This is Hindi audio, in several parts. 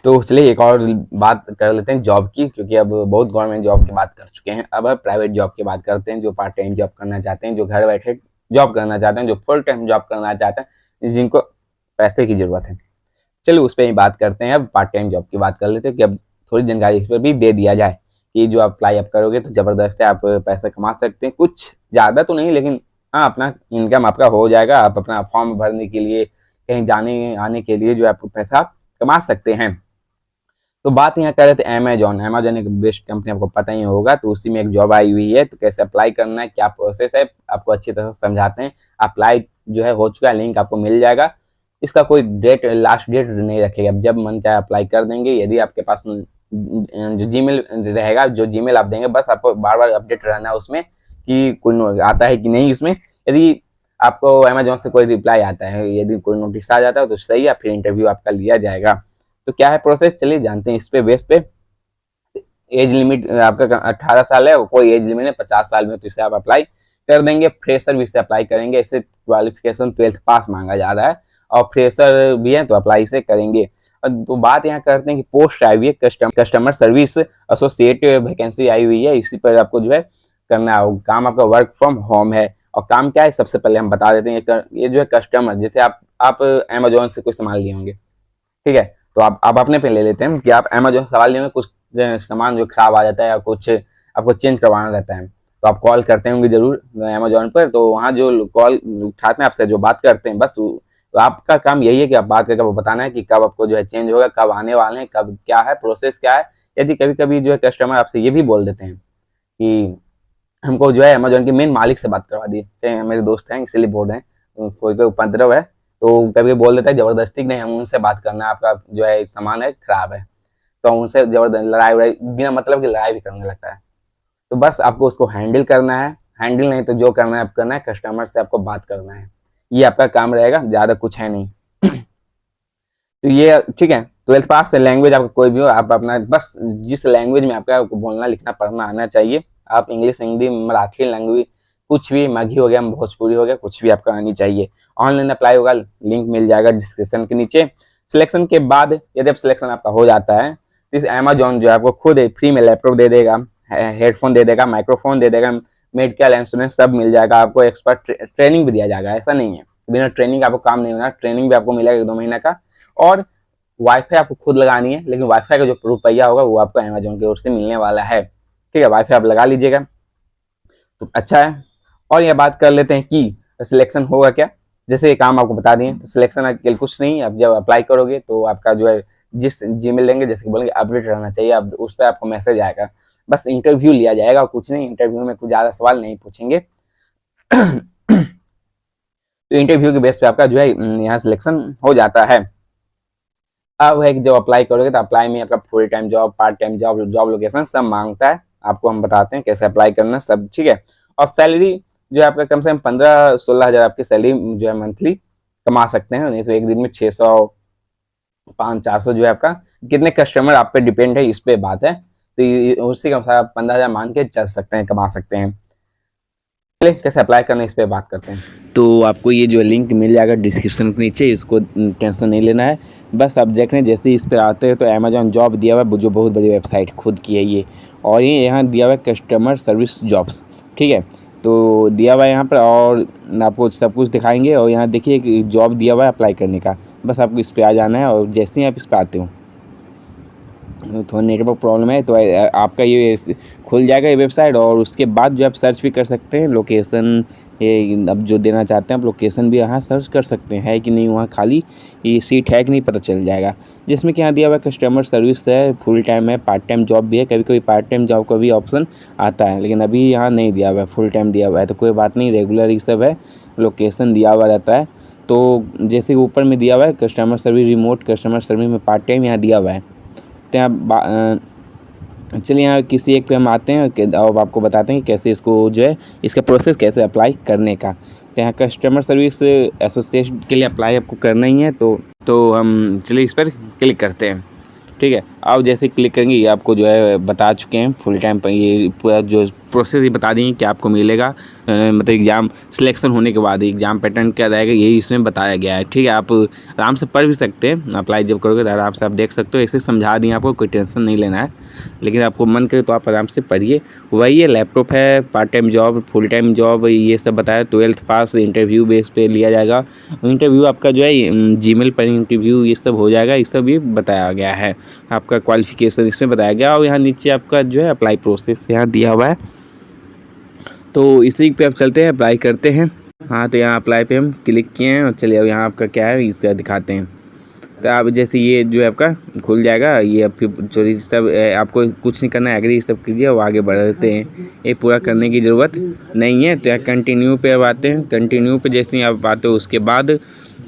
तो चलिए एक और बात कर लेते हैं जॉब की, क्योंकि अब बहुत गवर्नमेंट जॉब की बात कर चुके हैं। अब प्राइवेट जॉब की बात करते हैं, जो पार्ट टाइम जॉब करना चाहते हैं, जो घर बैठे जॉब करना चाहते हैं, जो फुल टाइम जॉब करना चाहते हैं, जिनको पैसे की ज़रूरत है। चलिए उस पर ही बात करते हैं। अब पार्ट टाइम जॉब की बात कर लेते हैं कि अब थोड़ी जानकारी इस पर भी दे दिया जाए कि जो अप्लाई आप करोगे तो ज़बरदस्त है, आप पैसा कमा सकते हैं। कुछ ज़्यादा तो नहीं, लेकिन हाँ, अपना इनकम आपका हो जाएगा। आप अपना फॉर्म भरने के लिए, कहीं जाने आने के लिए जो आपको पैसा कमा सकते हैं। तो बात यहाँ कर रहे थे अमेजॉन। अमेजॉन एक बेस्ट कंपनी, आपको पता ही होगा। तो उसी में एक जॉब आई हुई है, तो कैसे अप्लाई करना है, क्या प्रोसेस है, आपको अच्छी तरह से समझाते हैं। अप्लाई जो है हो चुका है, लिंक आपको मिल जाएगा। इसका कोई डेट, लास्ट डेट नहीं रखेगा, जब मन चाहे अप्लाई कर देंगे। यदि आपके पास जो जीमेल रहेगा, जो जीमेल आप देंगे, बस आपको बार बार अपडेट रहना है उसमें कि कोई आता है कि नहीं उसमें। यदि आपको अमेजॉन से कोई रिप्लाई आता है, यदि कोई नोटिस आ जाता है तो सही है, फिर इंटरव्यू आपका लिया जाएगा। तो क्या है प्रोसेस, चलिए जानते हैं। इस पे बेस पे एज लिमिट आपका 18 साल है, कोई एज लिमिट है 50 साल में, तो इसे आप अप्लाई कर देंगे। फ्रेशर भी इसे अप्लाई करेंगे, इसे क्वालिफिकेशन 12th पास मांगा जा रहा है, और फ्रेशर भी है तो अप्लाई इसे करेंगे। तो बात यहाँ करते हैं कि पोस्ट आई हुई है, कस्टमर सर्विस एसोसिएट वैकेंसी आई हुई है। इसी पर आपको जो है करना है। काम आपका वर्क फ्रॉम होम है। और काम क्या है सबसे पहले हम बता देते हैं। ये जो है कस्टमर, जैसे आप अमेजोन से कुछ सामान लिए होंगे, ठीक है, तो आप अपने पे ले लेते हैं कि आप अमेजोन सवाल लिए होंगे, कुछ सामान जो खराब आ जाता है या कुछ आपको चेंज करवाना रहता है, तो आप कॉल करते होंगे जरूर अमेजोन पर। तो वहाँ जो कॉल उठाते हैं, आपसे जो बात करते हैं, बस तो आपका काम यही है कि आप बात करके वो बताना है कि कब आपको जो है चेंज होगा, कब आने वाले हैं, कब क्या है प्रोसेस क्या है। यदि कभी कभी जो है कस्टमर आपसे ये भी बोल देते हैं कि हमको जो है अमेजोन के मेन मालिक से बात करवा दिए, मेरे दोस्त हैं इसलिए बोल रहे हैं, कोई कोई उपद्रव है, तो कभी बोल देता है जबरदस्ती नहीं, हम उनसे बात करना है, आपका जो है सामान है खराब है, तो उनसे जबरदस्त लड़ाई बिना मतलब की लड़ाई भी करने लगता है। तो बस आपको उसको हैंडल करना है। हैंडल नहीं तो जो करना है आप करना है, कस्टमर से आपको बात करना है, ये आपका काम रहेगा, ज़्यादा कुछ है नहीं। तो ये ठीक है। 12th पास से लैंग्वेज आपका कोई भी हो, आप अपना बस जिस लैंग्वेज में आपका बोलना लिखना पढ़ना आना चाहिए, आप इंग्लिश, हिंदी, मराठी लैंग्वेज, कुछ भी, मगही हो गया, भोजपुरी हो गया, कुछ भी आपका आनी चाहिए। ऑनलाइन अप्लाई होगा, लिंक मिल जाएगा डिस्क्रिप्शन के नीचे। सिलेक्शन के बाद यदि आप सिलेक्शन आपका हो जाता है, तो इस अमेजॉन जो है आपको खुद फ्री में लैपटॉप दे देगा, हेडफोन दे देगा, माइक्रोफोन दे देगा, मेडिकल इंश्योरेंस सब मिल जाएगा आपको। एक्सपर्ट ट्रेनिंग भी दिया जाएगा, ऐसा नहीं है बिना ट्रेनिंग आपको काम नहीं होना, ट्रेनिंग भी आपको मिलेगा 1-2 महीना का। और वाईफाई आपको खुद लगानी है, लेकिन वाईफाई का जो रुपया होगा वो आपको अमेजोन की ओर से मिलने वाला है, ठीक है। वाईफाई आप लगा लीजिएगा तो अच्छा है। और यह बात कर लेते हैं कि सिलेक्शन होगा क्या। जैसे ये काम आपको बता दिए, तो सिलेक्शन के कुछ नहीं, आप जब अप्लाई करोगे तो आपका जो है जिस जीमेल लेंगे, जैसे बोलेंगे अपडेट रहना चाहिए, अब उस पर आपको मैसेज आएगा, बस इंटरव्यू लिया जाएगा, कुछ नहीं। इंटरव्यू में कुछ ज़्यादा सवाल नहीं पूछेंगे। तो इंटरव्यू के बेस पे आपका जो है यहाँ सिलेक्शन हो जाता है। अब है कि जब अप्लाई करोगे तो अप्लाई में आपका full time job, part time job, job location सब मांगता है, आपको हम बताते हैं कैसे अप्लाई करना सब, ठीक है। और सैलरी जो है आपका कम से कम 15-16 हज़ार आपकी सैलरी जो है मंथली कमा सकते हैं। नहीं तो एक दिन में 600, 500-400 जो है आपका, कितने कस्टमर आप पे डिपेंड है, इस पे बात है। तो उसी के अनुसार आप 15,000 मान के चल सकते हैं, कमा सकते हैं। चलिए कैसे अप्लाई करना है इस पे बात करते हैं। तो आपको ये जो लिंक मिल जाएगा डिस्क्रिप्शन के नीचे, इसको टेंशन नहीं लेना है। बस आप देख रहे हैं जैसे इस पर आते हैं तो अमेजॉन जॉब दिया हुआ है, जो बहुत बड़ी वेबसाइट खुद की है ये। और ये यहाँ दिया हुआ है कस्टमर सर्विस जॉब्स, ठीक है। तो दिया हुआ है यहाँ पर, और आपको सब कुछ दिखाएंगे। और यहाँ देखिए कि जॉब दिया हुआ है अप्लाई करने का, बस आपको इस पर आ जाना है। और जैसे ही आप इस पर आते हो, थोड़ा नेटवर्क प्रॉब्लम है, तो आपका ये खुल जाएगा ये वेबसाइट। और उसके बाद जो आप सर्च भी कर सकते हैं लोकेशन, ये अब जो देना चाहते हैं आप लोकेशन भी यहाँ सर्च कर सकते हैं कि नहीं, वहाँ खाली ये सीट है कि नहीं पता चल जाएगा। जिसमें कि यहाँ दिया हुआ कस्टमर सर्विस है, फुल टाइम है, पार्ट टाइम जॉब भी है। कभी कभी पार्ट टाइम जॉब का भी ऑप्शन आता है, लेकिन अभी यहाँ नहीं दिया हुआ है, फुल टाइम दिया हुआ है। तो कोई बात नहीं, रेगुलर ही सब है, लोकेशन दिया हुआ रहता है। तो जैसे ऊपर में दिया हुआ है customer service, remote customer service में पार्ट टाइम यहाँ दिया हुआ है। तो यहाँ चलिए यहाँ किसी एक पे हम आते हैं और आपको बताते हैं कि कैसे इसको जो है इसका प्रोसेस कैसे अप्लाई करने का। तो यहाँ कस्टमर सर्विस एसोसिएशन के लिए अप्लाई आपको करना ही है। तो हम चलिए इस पर क्लिक करते हैं, ठीक है। अब जैसे क्लिक करेंगे ये आपको जो है बता चुके हैं फुल टाइम पर, ये पूरा जो प्रोसेस ही बता देंगे कि आपको मिलेगा, मतलब एग्ज़ाम सिलेक्शन होने के बाद एग्ज़ाम पैटर्न क्या रहेगा यही इसमें बताया गया है। ठीक है, आप आराम से पढ़ भी सकते हैं, अप्लाई जब करोगे तो आराम से आप देख सकते हो, ऐसे समझा दिए आपको, कोई टेंशन नहीं लेना है। लेकिन आपको मन करे तो आप आराम से पढ़िए। वही है, लैपटॉप है, part time job, full time job, ये सब बताया। 12th पास, इंटरव्यू बेस पे लिया जाएगा। इंटरव्यू आपका जो है जीमेल पर इंटरव्यू ये सब हो जाएगा, ये सब भी बताया गया है। आपका क्वालिफिकेशन इसमें बताया गया, और यहाँ नीचे आपका जो है अप्लाई प्रोसेस यहाँ दिया हुआ है। तो इसी पे आप चलते हैं, अप्लाई करते हैं। हाँ, तो यहाँ अप्लाई पे हम क्लिक किए हैं, और चलिए अब यहाँ आपका क्या है इसका दिखाते हैं। तो आप जैसे ये जो है आपका खुल जाएगा, ये अब फिर चोरी सब आपको कुछ नहीं करना है, एग्री सब कीजिए और आगे बढ़ते हैं। ये पूरा करने की ज़रूरत नहीं है। तो यहाँ कंटिन्यू पे अब आते हैं। कंटिन्यू पे जैसे ही आप आते हो उसके बाद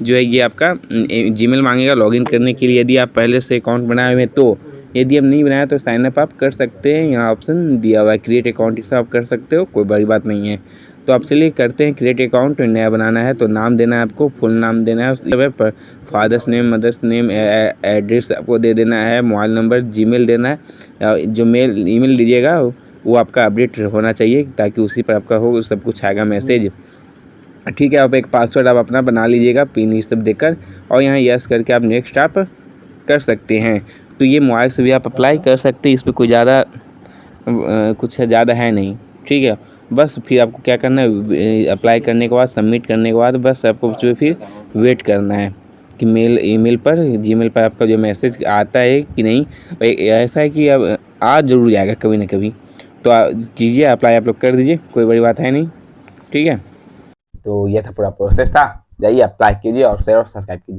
जो है ये आपका जीमेल मांगेगा लॉगिन करने के लिए। यदि आप पहले से अकाउंट बनाए हुए हैं तो, यदि आप नहीं बनाया तो साइन अप आप कर सकते हैं। यहाँ ऑप्शन दिया हुआ है क्रिएट अकाउंट, इससे आप कर सकते हो, कोई बड़ी बात नहीं है। तो आप चलिए करते हैं क्रिएट अकाउंट। नया बनाना है तो नाम देना है आपको, फुल नाम देना है, उसके father's name, mother's name, address आपको दे देना है, मोबाइल नंबर, जीमेल देना है। जो ईमेल दीजिएगा वो आपका अपडेट होना चाहिए, ताकि उसी पर आपका हो सब कुछ आएगा मैसेज। ठीक है, आप एक पासवर्ड आप अपना बना लीजिएगा, पिन ये सब देकर, और यहाँ यस करके आप नेक्स्ट आप कर सकते हैं। तो ये मोबाइल से भी आप अप्लाई कर सकते हैं, इस पर कोई ज़्यादा कुछ ज़्यादा है नहीं। ठीक है, बस फिर आपको क्या करना है, अप्लाई करने के बाद, सबमिट करने के बाद बस आपको जो फिर वेट करना है कि ईमेल पर, जीमेल पर आपका जो मैसेज आता है कि नहीं। ऐसा है कि अब आ जरूर जाएगा कभी ना कभी। तो कीजिए अप्लाई, आप लोग कर दीजिए, कोई बड़ी बात है नहीं। ठीक है, तो यह था पूरा प्रोसेस था। जाइए अप्लाई कीजिए और शेयर और सब्सक्राइब कीजिए।